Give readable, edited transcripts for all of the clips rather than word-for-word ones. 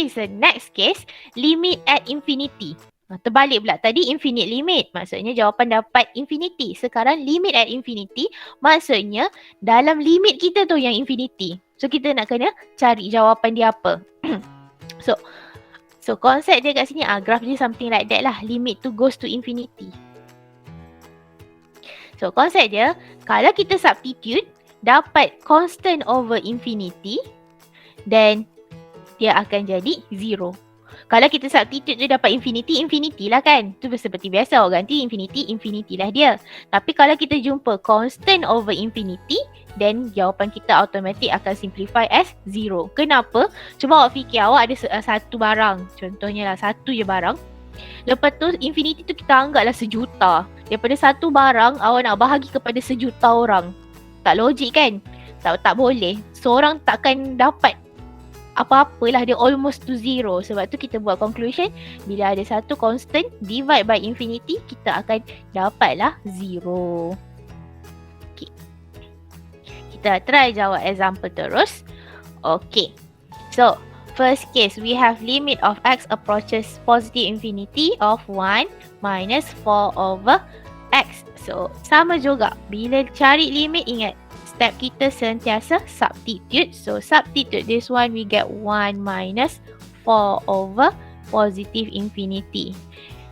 pergi next case, limit at infinity. Terbalik pula. Tadi infinite limit. Maksudnya jawapan dapat infinity. Sekarang limit at infinity. Maksudnya dalam limit kita tu yang infinity. So kita nak kena cari jawapan dia apa. So konsep dia kat sini, graph dia something like that lah. Limit tu goes to infinity. So konsep dia, kalau kita substitute, dapat constant over infinity, then dia akan jadi 0. Kalau kita substitute tu dapat infinity, infinity lah kan. Tu seperti biasa, orang ganti infinity, infinity lah dia. Tapi kalau kita jumpa constant over infinity, then jawapan kita automatic akan simplify as 0. Kenapa? Cuba awak fikir, awak ada satu barang. Contohnya lah, satu je barang. Lepas tu infinity tu kita anggaplah sejuta. Daripada satu barang, awak nak bahagi kepada sejuta orang. Tak logik kan? Tak boleh. Seorang takkan dapat apa-apalah, dia almost to 0. Sebab tu kita buat conclusion, bila ada satu constant divide by infinity, kita akan dapatlah 0. Okay. Kita try jawab example terus. Okay. So, first case, we have limit of x approaches positive infinity of 1 minus 4 over x. So, sama juga. Bila cari limit, ingat, step kita sentiasa substitute. So substitute this one, we get 1 minus 4 over positive infinity.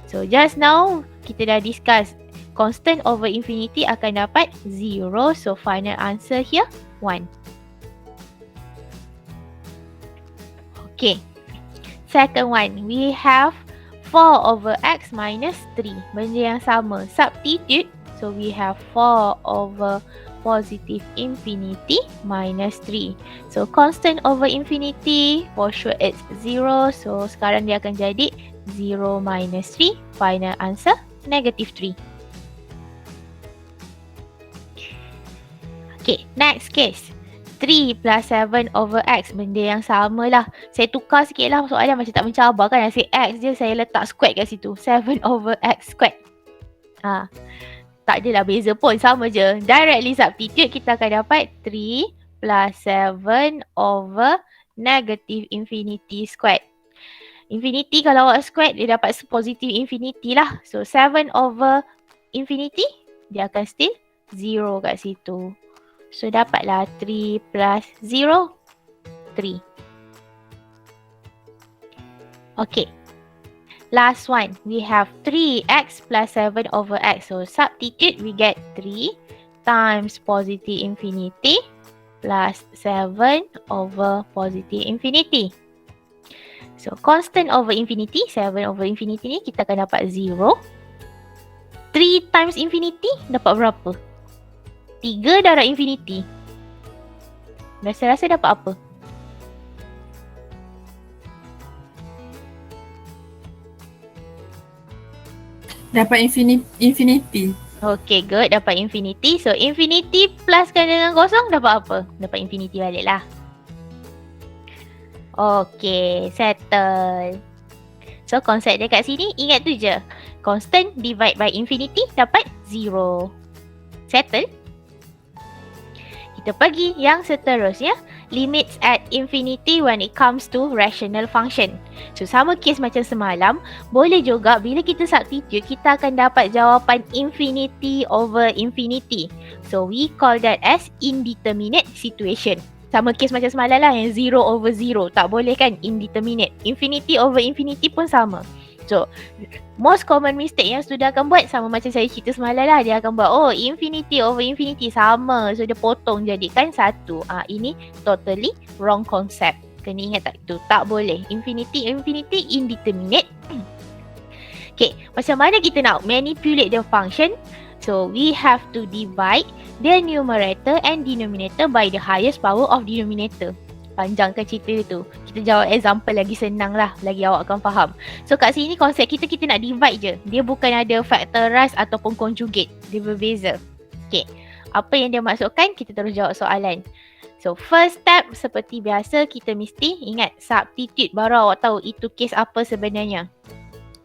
So just now kita dah discuss constant over infinity akan dapat 0. So final answer here 1. Okay. Second one, we have 4 over x minus 3. Benda yang sama. Substitute. So we have 4 over positive infinity minus 3. So constant over infinity, for sure it's 0. So sekarang dia akan jadi 0 minus 3. Final answer, negative 3. Okay, next case. 3 plus 7 over x. Benda yang sama lah. Saya tukar sikit lah soalan, macam tak mencabar kan. Saya x je, saya letak square kat situ. 7 over x squared. Tak adalah beza pun, sama je. Directly substitute, kita akan dapat 3 plus 7 over negative infinity squared. Infinity kalau awak squared, dia dapat positive infinity lah. So 7 over infinity, dia akan still 0 kat situ. So dapatlah 3 plus 0, 3. Okay. Last one, we have 3x plus 7 over x. So substitute, we get 3 times positive infinity plus 7 over positive infinity. So constant over infinity, 7 over infinity ni kita akan dapat 0. 3 times infinity dapat berapa? 3 darab infinity. Rasa-rasa dapat apa? Dapat infinity. Okay, good. Dapat infinity. So, infinity pluskan dengan kosong dapat apa? Dapat infinity balik lah. Okay, settle. So, konsep dia kat sini, ingat tu je. Constant divide by infinity dapat 0. Settle. Kita pergi yang seterusnya. Limits at infinity when it comes to rational function. So sama case macam semalam, boleh juga bila kita substitute, kita akan dapat jawapan infinity over infinity. So we call that as indeterminate situation. Sama case macam semalam lah, yang 0 over 0. Tak boleh kan indeterminate. Infinity over infinity pun sama. So most common mistake yang student akan buat sama macam saya cerita semalam lah. Dia akan buat, oh infinity over infinity sama. So dia potong jadikan 1. Ini totally wrong concept. Kena ingat tak? Itu tak boleh. Infinity indeterminate. Okay, macam mana kita nak manipulate the function? So we have to divide the numerator and denominator by the highest power of denominator. Panjangkan cerita tu. Kita jawab example lagi senang lah. Lagi awak akan faham. So kat sini konsep kita nak divide je. Dia bukan ada factorize ataupun conjugate. Dia berbeza. Okay. Apa yang dia maksudkan? Kita terus jawab soalan. So first step seperti biasa kita mesti ingat substitute. Baru awak tahu itu case apa sebenarnya.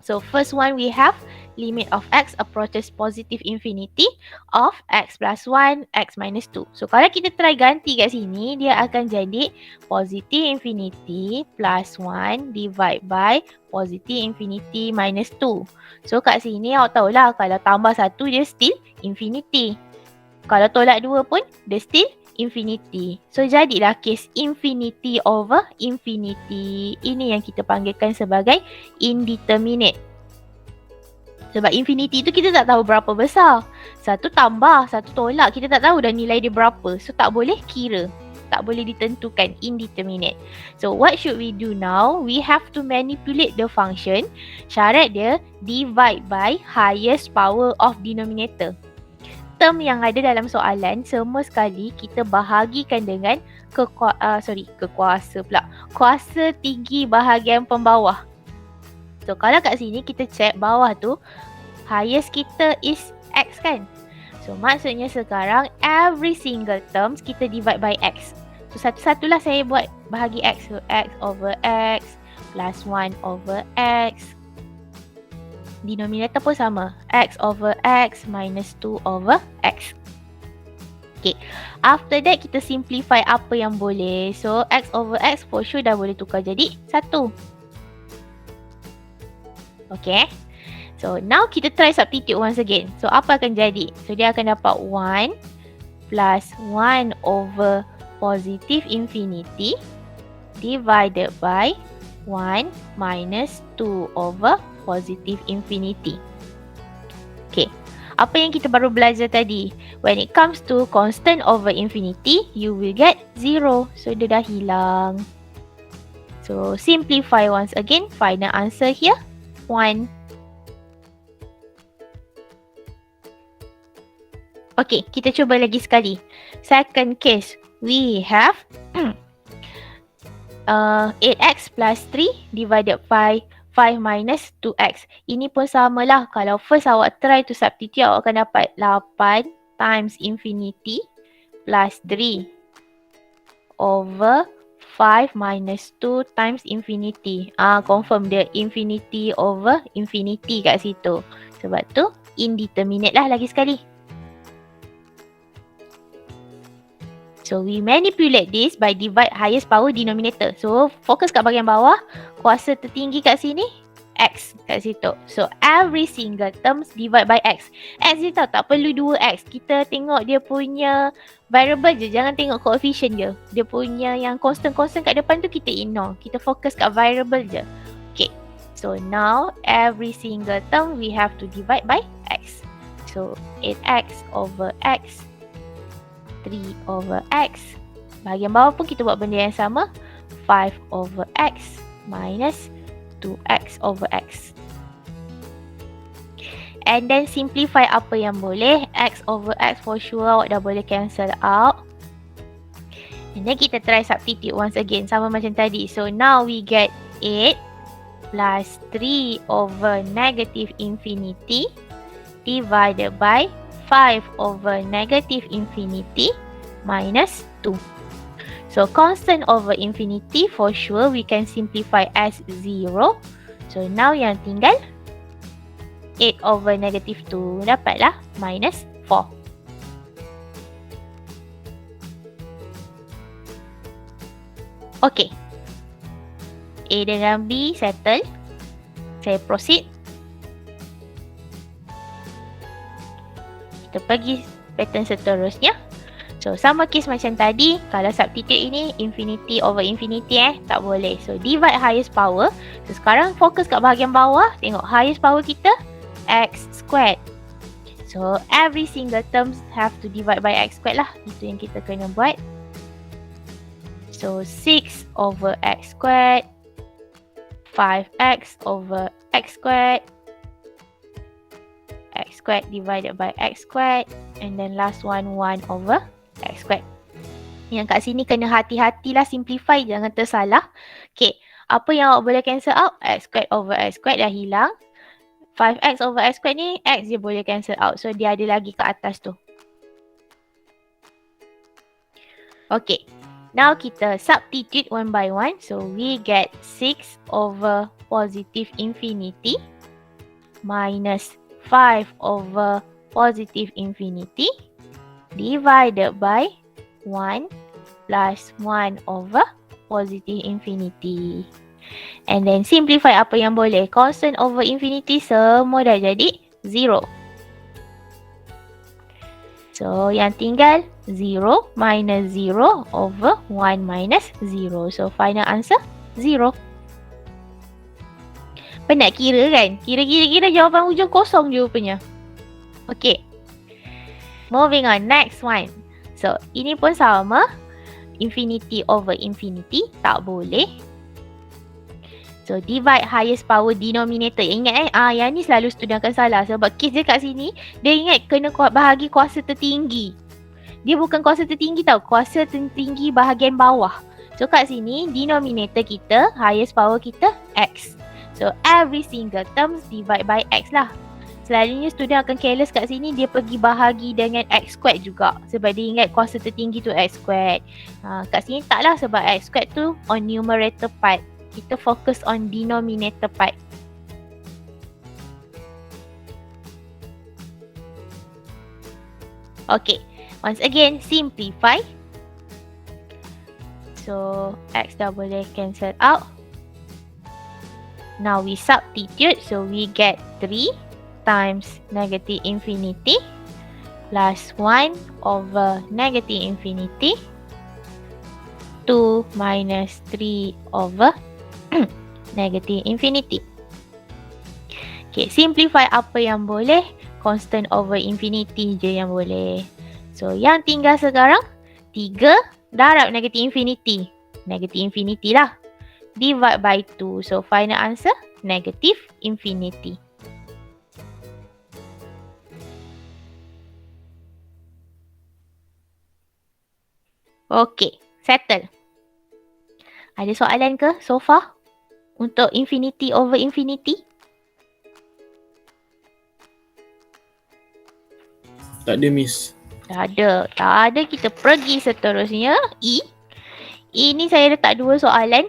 So first one we have limit of x approaches positive infinity of x plus 1, x minus 2. So kalau kita try ganti kat sini, dia akan jadi positive infinity plus 1 divide by positive infinity minus 2. So kat sini awak tahulah kalau tambah 1 dia still infinity. Kalau tolak 2 pun dia still infinity. So jadilah case infinity over infinity. Ini yang kita panggilkan sebagai indeterminate. Sebab infinity tu kita tak tahu berapa besar. Satu tambah, satu tolak, kita tak tahu dah nilai dia berapa. So tak boleh kira. Tak boleh ditentukan, indeterminate. So what should we do now? We have to manipulate the function. Syarat dia divide by highest power of denominator. Term yang ada dalam soalan semua sekali kita bahagikan dengan kuasa tinggi bahagian pembawah. So kalau kat sini kita check bawah tu highest kita is x kan. So maksudnya sekarang every single terms kita divide by x. So satu-satulah saya buat bahagi x. So x over x plus 1 over x. Denominator pun sama. X over x minus 2 over x. Okay. After that, kita simplify apa yang boleh. So, x over x for sure dah boleh tukar jadi 1. Okay. So, now kita try substitute once again. So, apa akan jadi? So, dia akan dapat 1 plus 1 over positive infinity divided by 1 minus 2 over positive infinity. Okay. Apa yang kita baru belajar tadi? When it comes to constant over infinity, you will get 0. So, dia dah hilang. So, simplify once again. Final answer here, 1. Okay, kita cuba lagi sekali. Second case, we have 8x plus 3 divided by 5 minus 2x. Ini pun samalah. Kalau first awak try to substitute, awak akan dapat 8 times infinity plus 3 over 5 minus 2 times infinity. Confirm dia infinity over infinity kat situ. Sebab tu indeterminate lah lagi sekali. So we manipulate this by divide highest power denominator. So fokus kat bahagian bawah, kuasa tertinggi kat sini, x kat situ. So every single terms divide by x. X ni tahu tak perlu 2x. Kita tengok dia punya variable je, jangan tengok coefficient je. Dia punya yang constant-constant kat depan tu kita ignore. Kita fokus kat variable je. Okay. So now every single term we have to divide by x. So 8x over x 3 over x. Bahagian bawah pun kita buat benda yang sama. 5 over x minus 2x over x. And then simplify apa yang boleh. X over x for sure awak dah boleh cancel out. And then kita try substitute once again. Sama macam tadi. So now we get 8 plus 3 over negative infinity divided by 5 over negative infinity minus 2. So constant over infinity for sure we can simplify as 0. So now yang tinggal 8 over negative 2 dapatlah minus 4. Okay. A dengan B settle. Saya proceed. Kita pergi pattern seterusnya. So sama case macam tadi. Kalau substitute ini infinity over infinity tak boleh. So divide highest power. So sekarang fokus kat bahagian bawah. Tengok highest power kita x squared. So every single terms have to divide by x squared lah. Itu yang kita kena buat. So 6 over x squared, 5x over x squared, x squared divided by x squared, and then last one 1 over x squared. Yang kat sini kena hati-hatilah simplify, jangan tersalah. Okay, apa yang awak boleh cancel out? X squared over x squared dah hilang. 5x over x squared ni, x dia boleh cancel out. So dia ada lagi kat atas tu. Okay, now kita substitute one by one. So we get 6 over positive infinity minus 5 over positive infinity divided by 1 plus 1 over positive infinity. And then simplify apa yang boleh. Constant over infinity semua dah jadi 0. So yang tinggal 0 minus 0 over 1 minus 0. So final answer 0. Penat kira kan? Kira jawapan hujung kosong je rupanya. Okay. Moving on, next one. So, ini pun sama. Infinity over infinity, tak boleh. So, divide highest power denominator. Ingat yang ni selalu student akan salah. Sebab case dia kat sini, dia ingat kena bahagi kuasa tertinggi. Dia bukan kuasa tertinggi tau. Kuasa tertinggi bahagian bawah. So, kat sini, denominator kita, highest power kita, X. So, every single terms divide by X lah. Selalunya student akan careless kat sini, dia pergi bahagi dengan X squared juga. Sebab dia ingat kuasa tertinggi tu X squared. Kat sini taklah sebab X squared tu on numerator part. Kita fokus on denominator part. Okay, once again, simplify. So, X dah boleh cancel out. Now we substitute, so we get 3 times negative infinity plus 1 over negative infinity 2 minus 3 over negative infinity. Okay, simplify apa yang boleh. Constant over infinity je yang boleh. So, yang tinggal sekarang 3 darab negative infinity. Negative infinity lah. Divide by 2. So, final answer, negative infinity. Okay, settle. Ada soalan ke so far? Untuk infinity over infinity? Tak ada, Miss. Tak ada. Kita pergi seterusnya. Ini saya letak 2 soalan.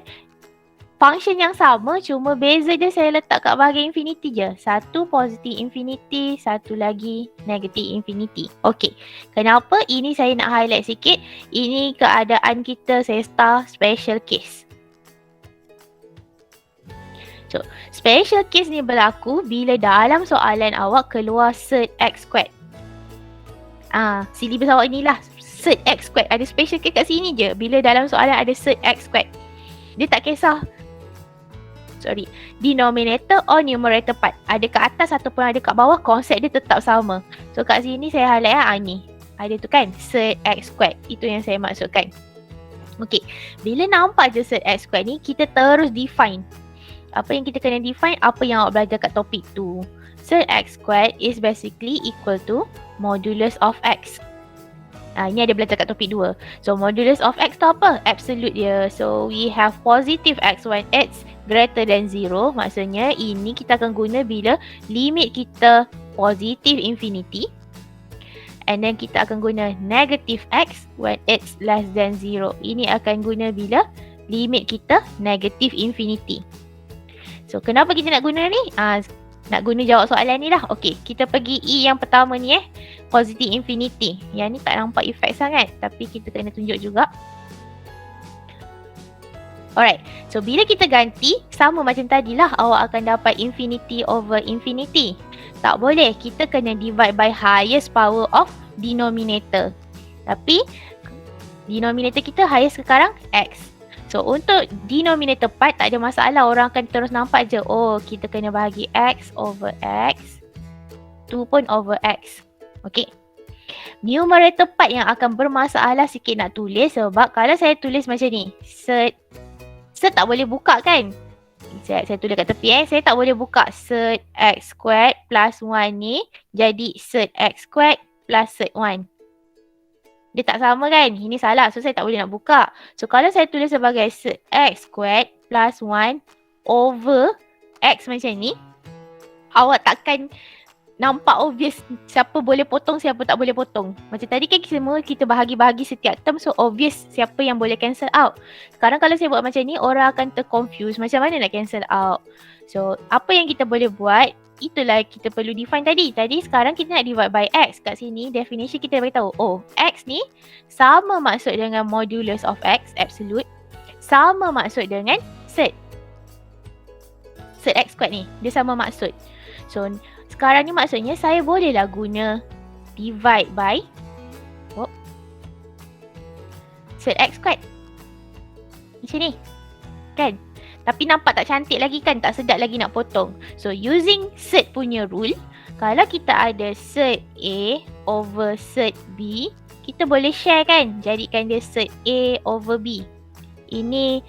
Function yang sama, cuma beza je saya letak kat bahagian infinity je. Satu positive infinity, satu lagi negative infinity. Okay, kenapa ini saya nak highlight sikit? Ini keadaan kita, saya star special case. So, special case ni berlaku bila dalam soalan awak keluar cert X squared. Syllabus awak inilah cert X squared. Ada special case kat sini je. Bila dalam soalan ada cert X squared. Dia tak kisah denominator or numerator part. Ada kat atas ataupun ada kat bawah, konsep dia tetap sama. So kat sini saya highlight ni. Ada tu kan, cert X squared. Itu yang saya maksudkan. Okay, bila nampak je cert X squared ni, kita terus define. Apa yang kita kena define, apa yang awak belajar kat topik tu. Cert X squared is basically equal to modulus of X. Ini ada belajar kat topik 2. So, modulus of X tu apa? Absolute dia. So, we have positive X when X greater than 0. Maksudnya, ini kita akan guna bila limit kita positive infinity. And then, kita akan guna negative X when X less than 0. Ini akan guna bila limit kita negative infinity. So, kenapa kita nak guna ni? Nak guna jawab soalan ni lah. Okay, kita pergi E yang pertama ni positive infinity. Yang ni tak nampak efek sangat. Tapi kita kena tunjuk juga. Alright, so bila kita ganti, sama macam tadi lah. Awak akan dapat infinity over infinity. Tak boleh, kita kena divide by highest power of denominator. Tapi, denominator kita highest sekarang X. So, untuk denominator part tak ada masalah. Orang akan terus nampak je. Oh, kita kena bahagi X over X. 2 pun over X. Okay. Numerator part yang akan bermasalah sikit nak tulis. Sebab kalau saya tulis macam ni. Cert tak boleh buka kan? Saya tulis kat tepi Saya tak boleh buka cert X squared plus 1 ni. Jadi cert X squared plus cert 1. Dia tak sama kan? Ini salah. So, saya tak boleh nak buka. So, kalau saya tulis sebagai cert X squared plus 1 over X macam ni, awak takkan nampak obvious siapa boleh potong, siapa tak boleh potong. Macam tadi kan semua kita bahagi-bahagi setiap term. So, obvious siapa yang boleh cancel out. Sekarang kalau saya buat macam ni, orang akan terconfuse macam mana nak cancel out. So, apa yang kita boleh buat, itulah kita perlu define tadi. Tadi sekarang kita nak divide by X. Kat sini definition kita beritahu, oh X ni sama maksud dengan modulus of X, absolute. Sama maksud dengan cert. Cert X squared ni, dia sama maksud. So sekarang ni maksudnya saya bolehlah guna divide by cert X squared. Macam ni. Kan? Tapi nampak tak cantik lagi kan? Tak sedap lagi nak potong. So using cert punya rule, kalau kita ada cert A over cert B, kita boleh share kan? Jadikan dia cert A over B. Ini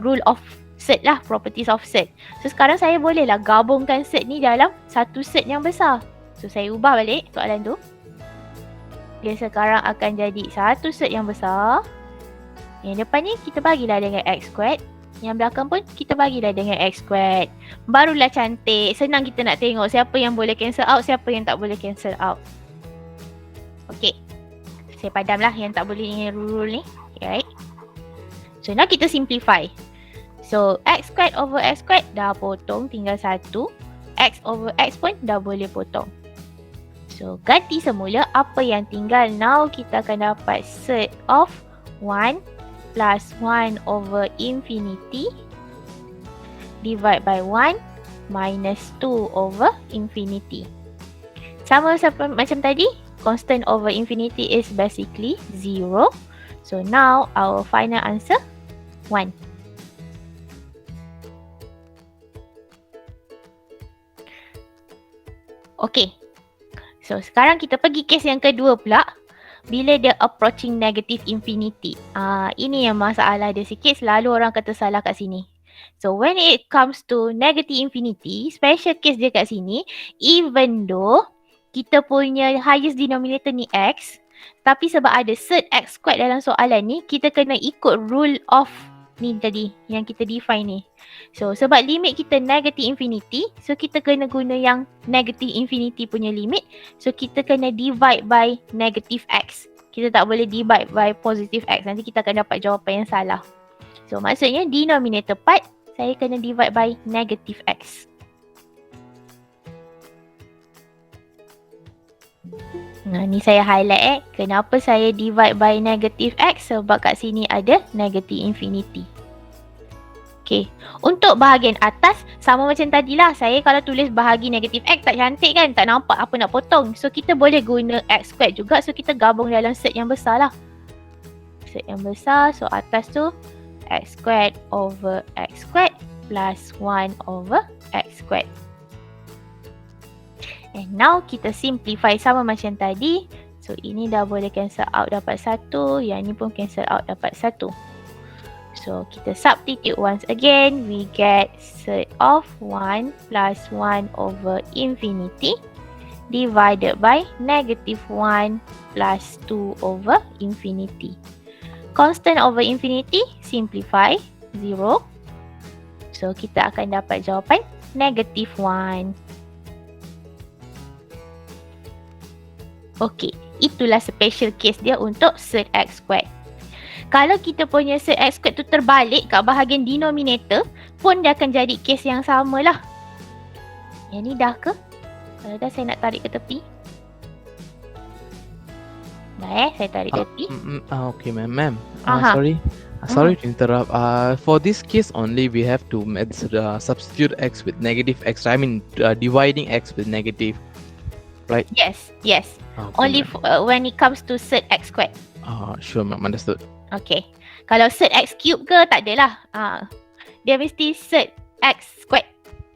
rule of cert lah, properties of cert. So sekarang saya bolehlah gabungkan cert ni dalam satu cert yang besar. So saya ubah balik soalan tu. Dia sekarang akan jadi satu cert yang besar. Yang depan ni kita bagilah dengan X squared. Yang belakang pun kita bagilah dengan X squared. Barulah cantik. Senang kita nak tengok siapa yang boleh cancel out, siapa yang tak boleh cancel out. Okay. Saya padamlah yang tak boleh ni rule ni. Okay, right. So now kita simplify. So X squared over X squared dah potong, tinggal satu. X over X pun dah boleh potong. So ganti semula apa yang tinggal. Now kita akan dapat cert of 1 plus 1 over infinity divide by 1 minus 2 over infinity. Sama macam tadi, constant over infinity is basically 0. So now our final answer 1. Okay. So sekarang kita pergi case yang kedua pula. Bila dia approaching negative infinity. Ini yang masalah dia sikit. Selalu orang kata salah kat sini. So when it comes to negative infinity, special case dia kat sini, even though kita punya highest denominator ni X, tapi sebab ada cert X squared dalam soalan ni, kita kena ikut rule of ni tadi yang kita define ni. So sebab limit kita negative infinity, so kita kena guna yang negative infinity punya limit. So kita kena divide by negative X. Kita tak boleh divide by positive X. Nanti kita akan dapat jawapan yang salah. So maksudnya denominator part saya kena divide by negative X. Nah, ni saya highlight kenapa saya divide by negative X, sebab kat sini ada negative infinity. Okay, untuk bahagian atas sama macam tadilah. Saya kalau tulis bahagi negative X tak cantik kan, tak nampak apa nak potong. So kita boleh guna X squared juga. So kita gabung dalam set yang besar lah. Set yang besar, so atas tu X squared over X squared plus 1 over X squared. And now kita simplify sama macam tadi. So ini dah boleh cancel out dapat 1. Yang ni pun cancel out dapat 1. So kita substitute once again. We get cert of 1 plus 1 over infinity divided by negative 1 plus 2 over infinity. Constant over infinity, simplify, 0. So kita akan dapat jawapan negative 1. Okey, itulah special case dia untuk cert X squared. Kalau kita punya cert X squared tu terbalik kat bahagian denominator, pun dia akan jadi case yang sama lah. Yang ni dah ke? Kalau dah saya nak tarik ke tepi. Dah saya tarik ke tepi. Okay, ma'am. Sorry to interrupt. For this case only, we have to substitute X with negative X. I mean, dividing X with negative. Right? Yes. Okay, Only when it comes to cert X squared. Sure, ma'am. Understood. Okay. Kalau cert X cube ke, tak adalah. Dia mesti cert X squared.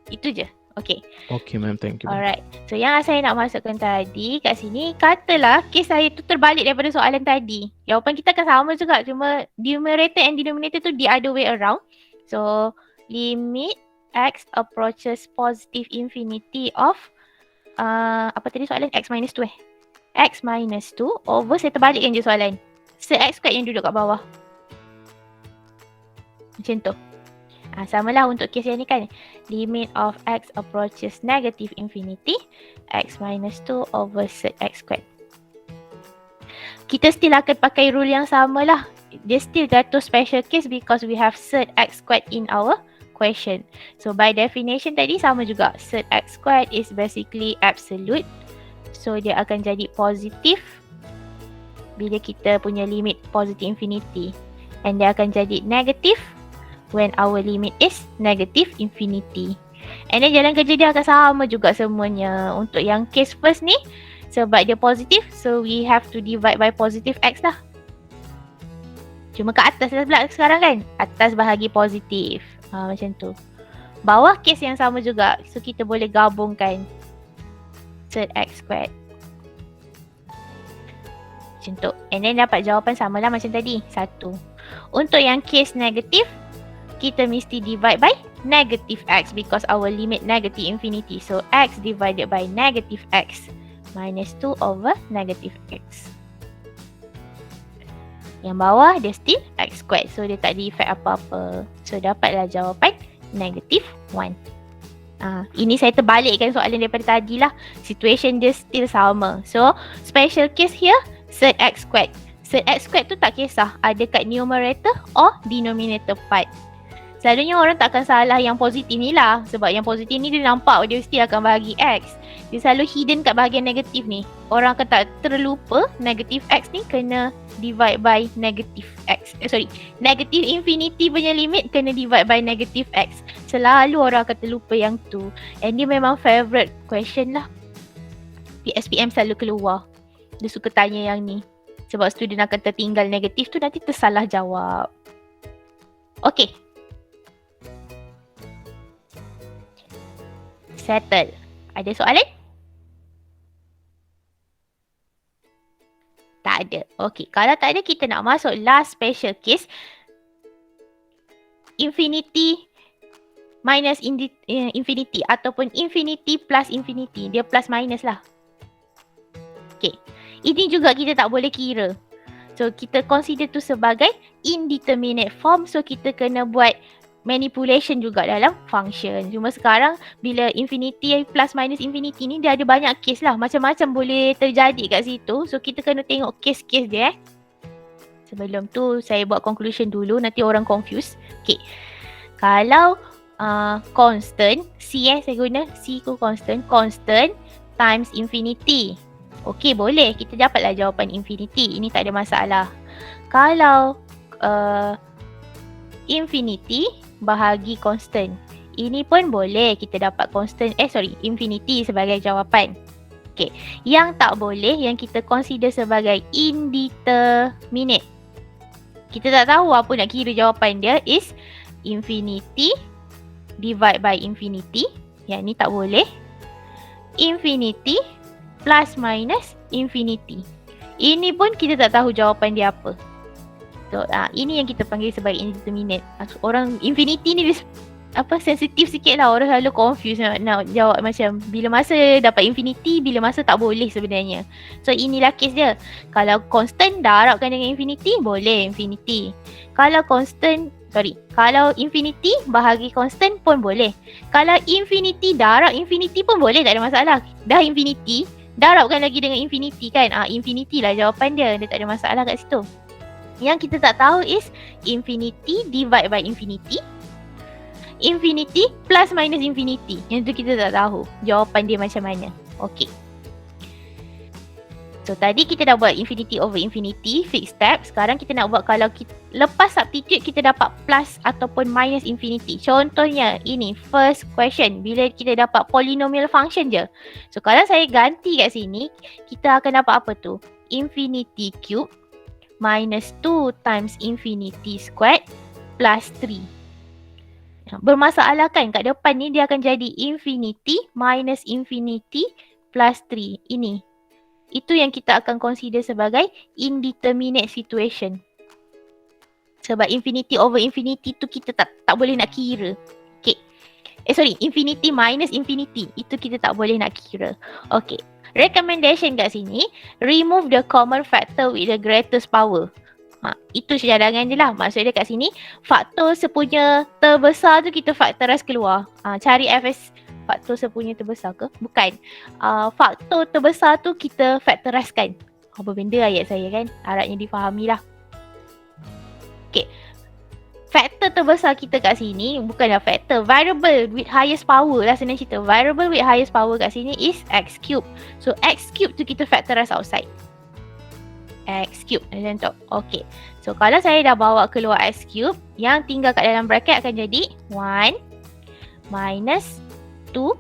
Itu je. Okay. Okay, ma'am. Thank you. Alright. So, yang saya nak masukkan tadi kat sini, katalah kes saya tu terbalik daripada soalan tadi. Jawapan kita akan sama juga. Cuma numerator and denominator tu the other way around. So, limit X approaches positive infinity of apa tadi soalan? X minus 2 X minus 2 over, saya terbalikkan je soalan. Cert X squared yang duduk kat bawah. Macam tu. Samalah untuk kes yang ni kan. Limit of X approaches negative infinity. X minus 2 over cert X squared. Kita still akan pakai rule yang sama lah. Dia still jatuh special case because we have cert X squared in our question. So by definition tadi sama juga. Cert X squared is basically absolute. So dia akan jadi positif bila kita punya limit positive infinity. And dia akan jadi negative when our limit is negative infinity. And then jalan kerja dia akan sama juga semuanya. Untuk yang case first ni, sebab dia positif, so we have to divide by positive X lah. Cuma kat atas lah pula sekarang kan. Atas bahagi positif. Macam tu. Bawah case yang sama juga. So kita boleh gabungkan cert X squared. Macam tu. And then dapat jawapan sama lah macam tadi. 1. Untuk yang case negatif, kita mesti divide by negative X because our limit negative infinity. So X divided by negative X minus 2 over negative X. Yang bawah dia still X squared. So dia tak ada effect apa-apa. So dapatlah jawapan negative 1. Ini saya terbalikkan soalan daripada tadi lah. Situation dia still sama. So special case here, cert X squared. Cert X squared tu tak kisah ada kat numerator or denominator part. Selalunya orang tak akan salah yang positif ni lah. Sebab yang positif ni dia nampak dia mesti akan bahagi X. Dia selalu hidden kat bahagian negatif ni. Orang akan tak terlupa negative X ni kena divide by negative X. Negative infinity punya limit kena divide by negative X. Selalu orang akan terlupa yang tu. And dia memang favourite question lah. PSPM selalu keluar. Dia suka tanya yang ni. Sebab student akan tertinggal negatif tu nanti tersalah jawab. Okay. Settle. Ada soalan? Tak ada. Okay. Kalau tak ada, kita nak masuk last special case. Infinity minus infinity ataupun infinity plus infinity. Dia plus minus lah. Okay. Ini juga kita tak boleh kira. So, kita consider tu sebagai indeterminate form. So, kita kena buat manipulation juga dalam function. Cuma sekarang bila infinity plus minus infinity ni dia ada banyak case lah. Macam-macam boleh terjadi kat situ. So kita kena tengok case-case dia Sebelum tu saya buat conclusion dulu. Nanti orang confuse. Okay. Kalau constant C saya guna C ku constant times infinity. Okay boleh. Kita dapatlah jawapan infinity. Ini tak ada masalah. Kalau infinity bahagi constant. Ini pun boleh kita dapat infinity sebagai jawapan. Okay. Yang tak boleh, yang kita consider sebagai indeterminate. Kita tak tahu apa nak kira jawapan dia is infinity divide by infinity. Yang ni tak boleh. Infinity plus minus infinity. Ini pun kita tak tahu jawapan dia apa. So, ini yang kita panggil sebagai indeterminate. Orang infinity ni sensitif sikit lah. Orang selalu confuse nak jawab macam bila masa dapat infinity, bila masa tak boleh sebenarnya. So inilah case dia. Kalau constant darabkan dengan infinity, boleh infinity. Kalau infinity bahagi constant pun boleh. Kalau infinity darab infinity pun boleh, tak ada masalah. Dah infinity, darabkan lagi dengan infinity kan. Infinity lah jawapan dia. Dia tak ada masalah kat situ. Yang kita tak tahu is infinity divide by infinity. Infinity plus minus infinity. Yang tu kita tak tahu jawapan dia macam mana. Okay. So tadi kita dah buat infinity over infinity, fixed step. Sekarang kita nak buat kalau lepas substitute kita dapat plus ataupun minus infinity. Contohnya ini first question. Bila kita dapat polynomial function je. So kalau saya ganti kat sini, kita akan dapat apa tu? Infinity cube minus 2 times infinity squared plus 3. Bermasalah kan? Kat depan ni dia akan jadi infinity minus infinity plus 3. Ini. Itu yang kita akan consider sebagai indeterminate situation. Sebab infinity over infinity tu kita tak boleh nak kira. Okay. Infinity minus infinity. Itu kita tak boleh nak kira. Okay. Recommendation kat sini, remove the common factor with the greatest power. Itu cadangan je lah. Maksudnya kat sini, faktor sepunya terbesar tu kita factorize keluar. Cari FS faktor sepunya terbesar ke? Bukan. Faktor terbesar tu kita factorize kan. Apa benda ayat saya kan? Harapnya difahami lah. Okay. faktor terbesar kita kat sini bukanlah faktor, variable with highest power lah senang cerita. Variable with highest power kat sini is x cube. So x cube tu kita factorize outside. X cube macam tu. Okay. So kalau saya dah bawa keluar x cube, yang tinggal kat dalam bracket akan jadi 1 minus 2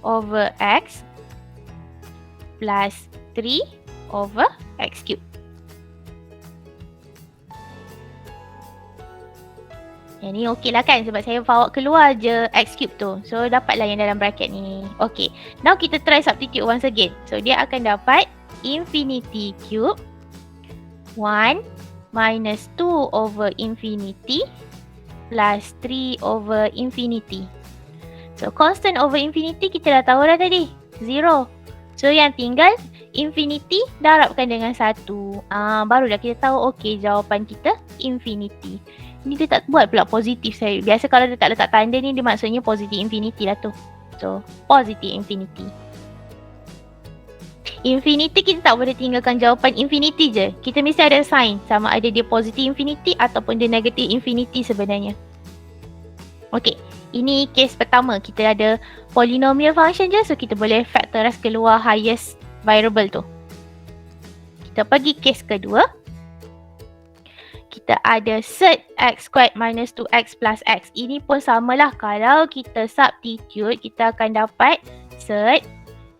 over x plus 3 over x cube. Yang ni okey lah kan, sebab saya bawa keluar je x cube tu. So dapatlah yang dalam bracket ni. Okay. Now kita try substitute once again. So dia akan dapat infinity cube 1 minus 2 over infinity plus 3 over infinity. So constant over infinity kita dah tahu dah tadi, 0. So yang tinggal infinity darabkan dengan 1. Baru dah kita tahu okey jawapan kita infinity. Ni dia tak buat pula positif saya. Biasa kalau dia tak letak tanda ni dia maksudnya positif infinity lah tu. So positif infinity. Infinity kita tak boleh tinggalkan jawapan infinity je. Kita mesti ada sign, sama ada dia positif infinity ataupun dia negatif infinity sebenarnya. Okay, ini case pertama. Kita ada polynomial function je, so kita boleh factorize keluar highest variable tu. Kita pergi case kedua. Kita ada set x squared minus 2x plus x. Ini pun samalah. Kalau kita substitute, kita akan dapat set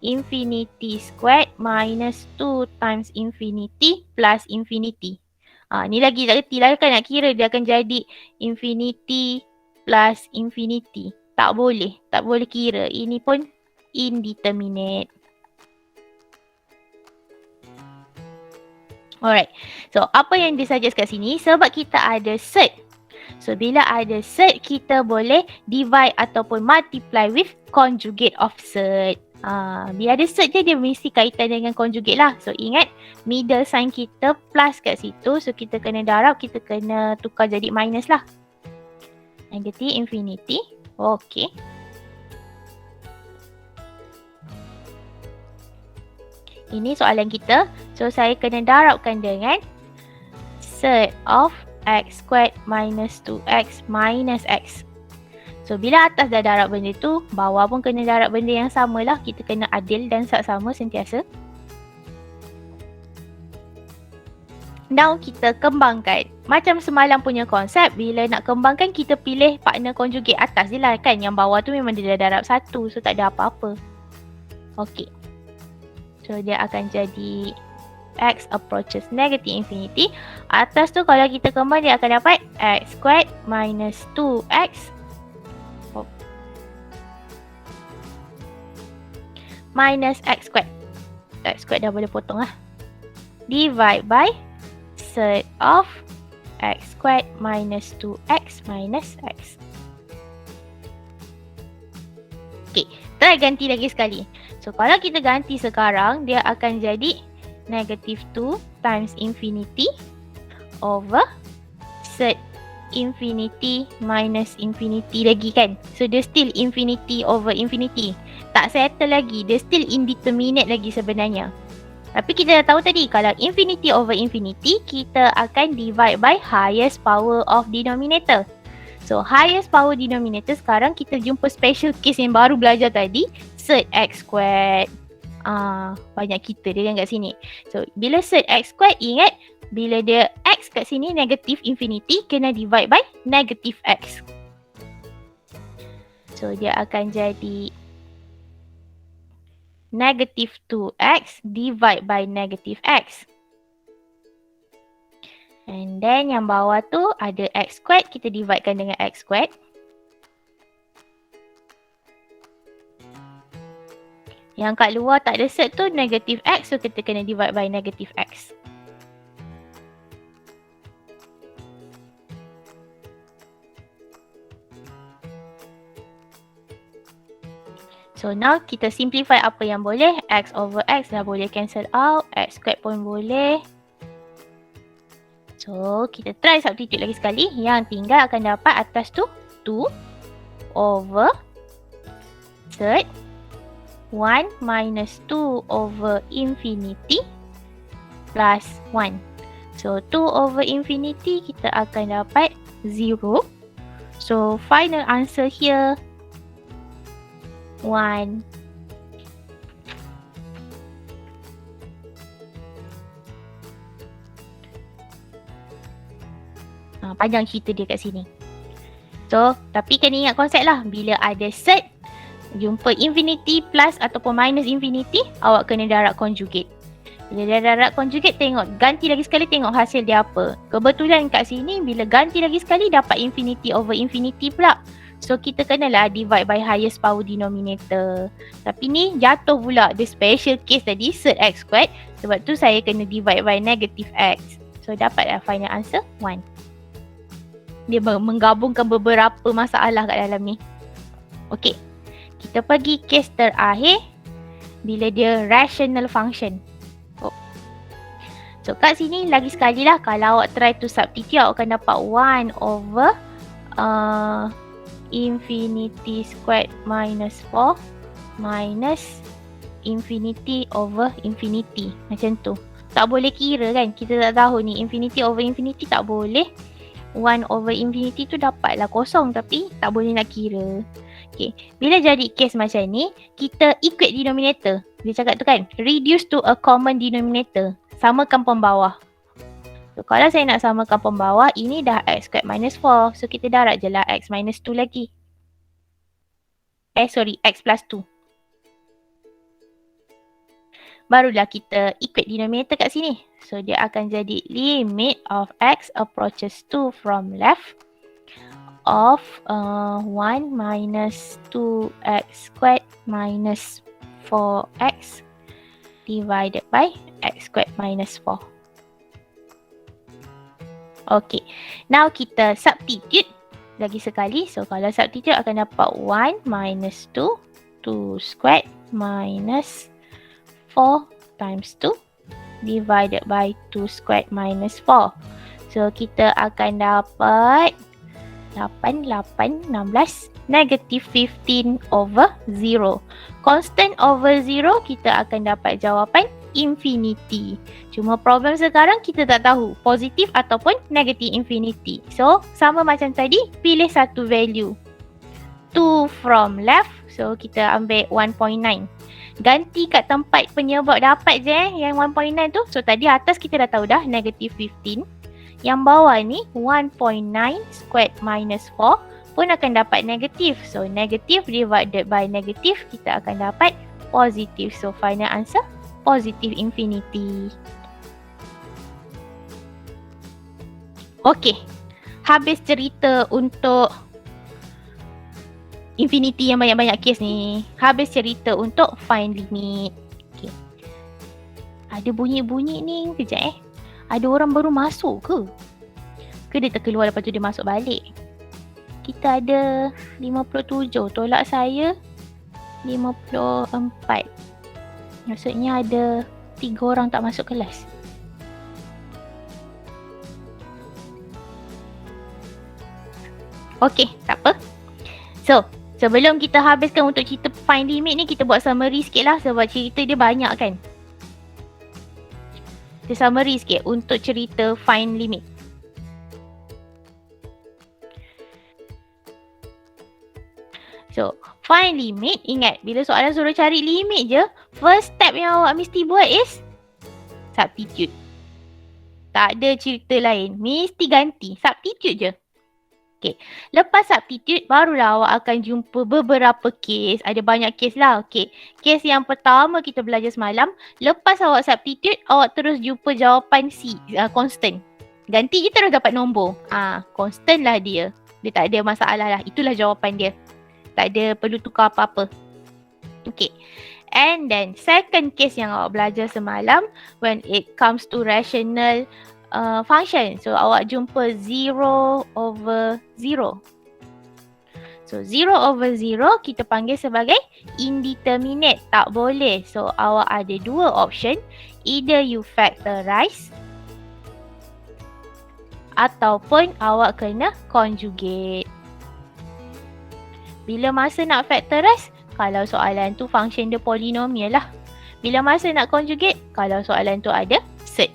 infinity squared minus 2 times infinity plus infinity. Ni lagi tak kerti lah kan nak kira. Dia akan jadi infinity plus infinity. Tak boleh. Tak boleh kira. Ini pun indeterminate. Alright. So, apa yang disuggest kat sini? Sebab kita ada set. So, bila ada set, kita boleh divide ataupun multiply with conjugate of set. Bila ada set je, dia mesti kaitan dengan conjugate lah. So, ingat, middle sign kita plus kat situ. So, kita kena darab, kita kena tukar jadi minus lah. Negative infinity. Okay. Ini soalan kita. So, saya kena darabkan dengan set of x squared minus 2x minus x. So, bila atas dah darab benda tu, bawah pun kena darab benda yang sama lah. Kita kena adil dan sama sentiasa. Now, kita kembangkan. Macam semalam punya konsep, bila nak kembangkan, kita pilih partner conjugate atas je lah kan. Yang bawah tu memang dia dah darab 1. So, tak ada apa-apa. Okay. So, dia akan jadi x approaches negative infinity. Atas tu kalau kita kembang, dia akan dapat x squared minus 2x minus x squared. X squared dah boleh potong lah. Divide by set of x squared minus 2x minus x. Okay, try ganti lagi sekali. So, kalau kita ganti sekarang, dia akan jadi negative 2 times infinity over set infinity minus infinity lagi kan. So, dia still infinity over infinity. Tak settle lagi. Dia still indeterminate lagi sebenarnya. Tapi kita dah tahu tadi, kalau infinity over infinity, kita akan divide by highest power of denominator. So, highest power denominator sekarang kita jumpa special case yang baru belajar tadi. Set x squared. Banyak kita dia kan kat sini. So, bila set x squared, ingat bila dia x kat sini negative infinity, kena divide by negative x. So, dia akan jadi negative 2x divide by negative x. And then yang bawah tu ada x squared, kita dividekan dengan x squared. Yang kat luar tak ada set tu negative x, so kita kena divide by negative x. So now kita simplify apa yang boleh. X over x dah boleh cancel out. X squared pun boleh. So kita try substitute lagi sekali. Yang tinggal akan dapat atas tu 2 over third 1 minus 2 over infinity plus 1. So 2 over infinity kita akan dapat 0. So final answer here 1. Panjang cerita dia kat sini. So, tapi kena ingat konsep lah. Bila ada set, jumpa infinity plus ataupun minus infinity, awak kena darab conjugate. Bila dah darab conjugate, tengok. Ganti lagi sekali, tengok hasil dia apa. Kebetulan kat sini, bila ganti lagi sekali, dapat infinity over infinity pula. So, kita kenalah divide by highest power denominator. Tapi ni, jatuh pula. The special case tadi, set x squared. Sebab tu, saya kena divide by negative x. So, dapatlah final answer 1. Dia menggabungkan beberapa masalah kat dalam ni. Okey. Kita pergi kes terakhir. Bila dia rational function. So kat sini lagi sekali lah. Kalau awak try to substitute, awak akan dapat 1 over infinity squared minus 4 minus infinity over infinity. Macam tu. Tak boleh kira kan. Kita tak tahu ni. Infinity over infinity tak boleh. 1 over infinity tu dapatlah kosong tapi tak boleh nak kira. Okay. Bila jadi case macam ni, kita equate denominator. Dia cakap tu kan, reduce to a common denominator. Samakan pembawah. So, kalau saya nak samakan pembawah, ini dah x squared minus 4. So, kita darab je lah x minus 2 lagi. X plus 2. Barulah kita equate denominator kat sini. So, dia akan jadi limit of x approaches 2 from left of 1 minus 2x squared minus 4x divided by x squared minus 4. Okay. Now, kita substitute lagi sekali. So, kalau substitute akan dapat 1 minus 2 squared minus 4 times 2 divided by 2 squared minus 4. So, kita akan dapat 8, 16, negative 15 over 0. Constant over 0, kita akan dapat jawapan infinity. Cuma problem sekarang kita tak tahu positif ataupun negative infinity. So, sama macam tadi, pilih satu value. 2 from left, so kita ambil 1.9. Ganti kat tempat penyebab dapat je yang 1.9 tu. So tadi atas kita dah tahu dah negative 15. Yang bawah ni 1.9 squared minus 4 pun akan dapat negatif. So negative divided by negative kita akan dapat positif. So final answer positive infinity. Okay. Habis cerita untuk infinity yang banyak-banyak case ni. Habis cerita untuk find limit. Okay. Ada bunyi-bunyi ni. Kejap Ada orang baru masuk ke? Ke dia terkeluar lepas tu dia masuk balik? Kita ada 57. Tolak saya 54. Maksudnya ada 3 orang tak masuk kelas. Okay, tak apa. So, sebelum kita habiskan untuk cerita find limit ni, kita buat summary sikit lah sebab cerita dia banyak kan. Kita summary sikit untuk cerita find limit. So, find limit, ingat bila soalan suruh cari limit je, first step yang awak mesti buat is substitute. Tak ada cerita lain, mesti ganti, substitute je. Okay. Lepas substitute, barulah awak akan jumpa beberapa case. Ada banyak case lah. Okay. Case yang pertama kita belajar semalam. Lepas awak substitute, awak terus jumpa jawapan C. Constant. Ganti je terus dapat nombor. Constant lah dia. Dia tak ada masalah lah. Itulah jawapan dia. Tak ada perlu tukar apa-apa. Okay. And then, second case yang awak belajar semalam. When it comes to rational function. So, awak jumpa 0 over 0. So, 0 over 0 kita panggil sebagai indeterminate. Tak boleh. So, awak ada 2 option. Either you factorize ataupun awak kena conjugate. Bila masa nak factorize, kalau soalan tu function dia polinomial lah. Bila masa nak conjugate, kalau soalan tu ada set.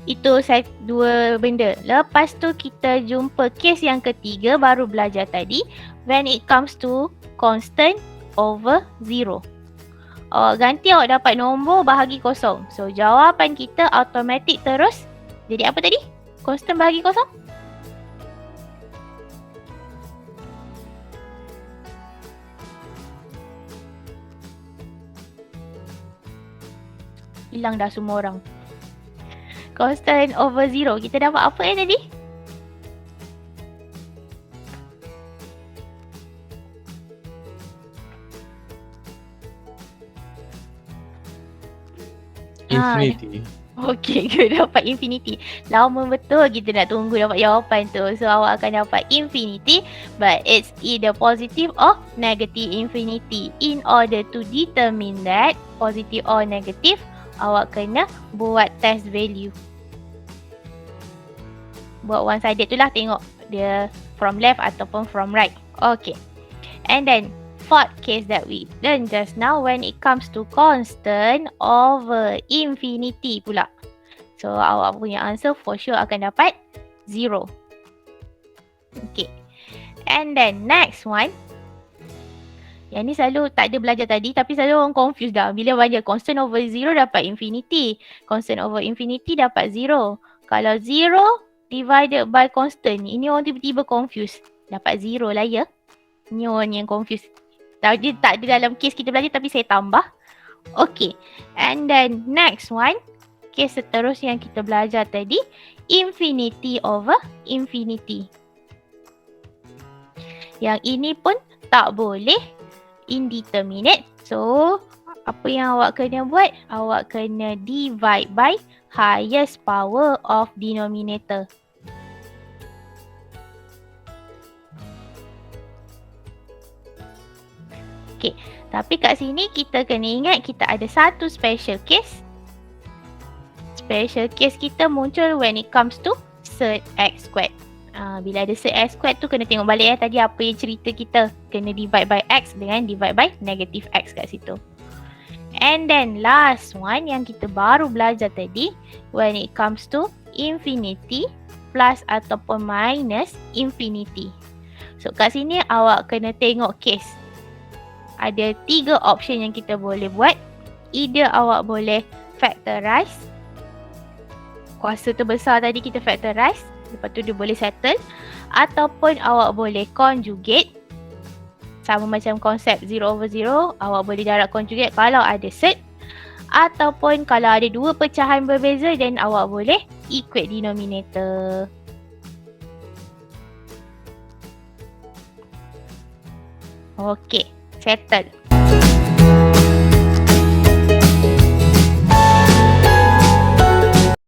Itu dua benda. Lepas tu kita jumpa kes yang ketiga baru belajar tadi. When it comes to constant over 0. Awak ganti, awak dapat nombor bahagi kosong. So jawapan kita automatik terus. Jadi apa tadi? Constant bahagi kosong? Hilang dah semua orang. Constant over 0. Kita dapat apa yang tadi? Infinity. Okay, kita dapat infinity. Lama betul kita nak tunggu dapat jawapan tu. So awak akan dapat infinity, but it's either positive or negative infinity. In order to determine that positive or negative, awak kena buat test value. Buat one sided tu lah, tengok dia from left ataupun from right. Okay. And then fourth case that we learn just now, when it comes to constant over infinity pula. So awak punya answer for sure akan dapat 0. Okay. And then next one. Yang ni selalu tak ada belajar tadi, tapi selalu orang confuse dah. Bila banyak constant over 0 dapat infinity. Constant over infinity dapat 0. Kalau 0 divided by constant, ini orang tiba-tiba confuse. Dapat 0 lah ya. Ini orang yang confuse. Dia tak ada dalam case kita belajar, tapi saya tambah. Okay. And then next one. Case seterusnya yang kita belajar tadi. Infinity over infinity. Yang ini pun tak boleh indeterminate. So, apa yang awak kena buat? Awak kena divide by highest power of denominator. Okay, tapi kat sini kita kena ingat kita ada satu special case. Special case kita muncul when it comes to surd x squared. Bila ada surd x squared tu kena tengok balik tadi apa yang cerita kita. Kena divide by x dengan divide by negative x kat situ. And then last one yang kita baru belajar tadi, when it comes to infinity plus ataupun minus infinity. So kat sini awak kena tengok case. Ada 3 option yang kita boleh buat. Either awak boleh factorize. Kuasa terbesar tadi kita factorize. Lepas tu dia boleh settle. Ataupun awak boleh conjugate. Sama macam konsep 0 over 0. Awak boleh darab conjugate kalau ada surd. Ataupun kalau ada 2 pecahan berbeza, then awak boleh equate denominator. Okay, settle.